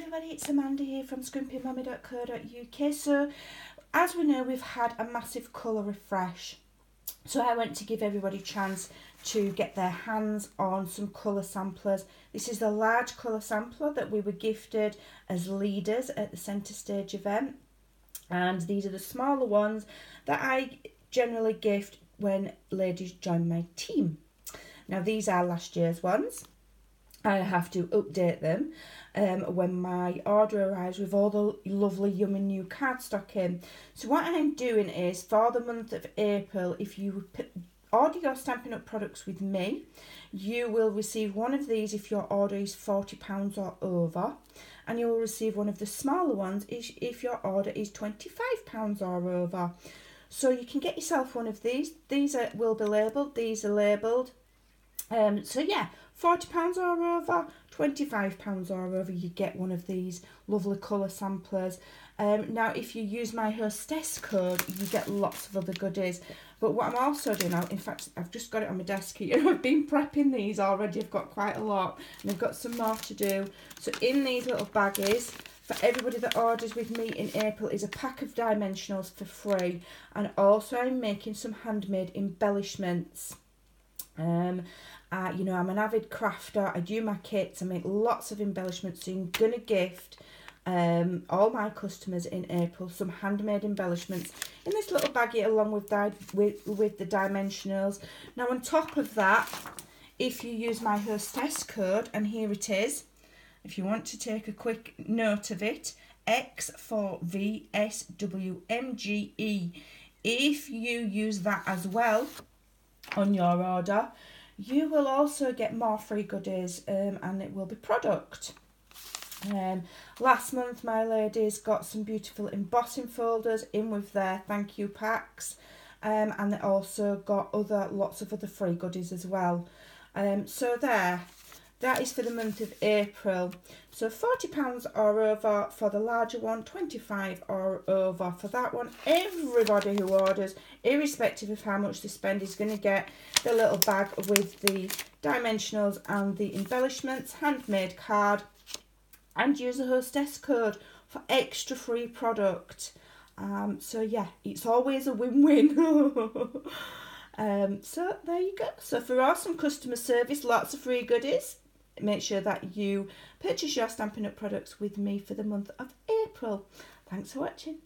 everybody, it's Amanda here from Scrimpingmommy.co.uk. So, as we know, we've had a massive colour refresh. So I want to give everybody a chance to get their hands on some colour samplers. This is the large colour sampler that we were gifted as leaders at the Centre Stage event. And these are the smaller ones that I generally gift when ladies join my team. Now these are last year's ones. I have to update them when my order arrives with all the lovely yummy new cardstock in. So what I'm doing is, for the month of April, if you order your Stampin' Up products with me, you will receive one of these if your order is £40 or over, and you will receive one of the smaller ones if your order is £25 or over. So you can get yourself one of these. These will be labelled, these are labelled. So yeah, £40 or over, £25 or over, you get one of these lovely colour samplers. Now if you use my hostess code, you get lots of other goodies. But what I'm also doing now, in fact I've just got it on my desk here, I've been prepping these already, I've got quite a lot and I've got some more to do. So in these little baggies, for everybody that orders with me in April, is a pack of dimensionals for free, and also I'm making some handmade embellishments. You know, I'm an avid crafter, I do my kits, I make lots of embellishments, so I'm going to gift all my customers in April some handmade embellishments in this little baggie along with the dimensionals. Now on top of that, if you use my hostess code, and here it is, if you want to take a quick note of it, X for VSWMGE, if you use that as well on your order, you will also get more free goodies, and it will be product. Last month my ladies got some beautiful embossing folders in with their thank you packs, and they also got lots of other free goodies as well. So that is for the month of April. So £40 or over for the larger one, £25 or over for that one. Everybody who orders, irrespective of how much they spend, is going to get the little bag with the dimensionals and the embellishments, handmade card, and use the hostess code for extra free product. So yeah, it's always a win-win. So there you go. So for awesome customer service, lots of free goodies, make sure that you purchase your Stampin' Up products with me for the month of April. Thanks for watching.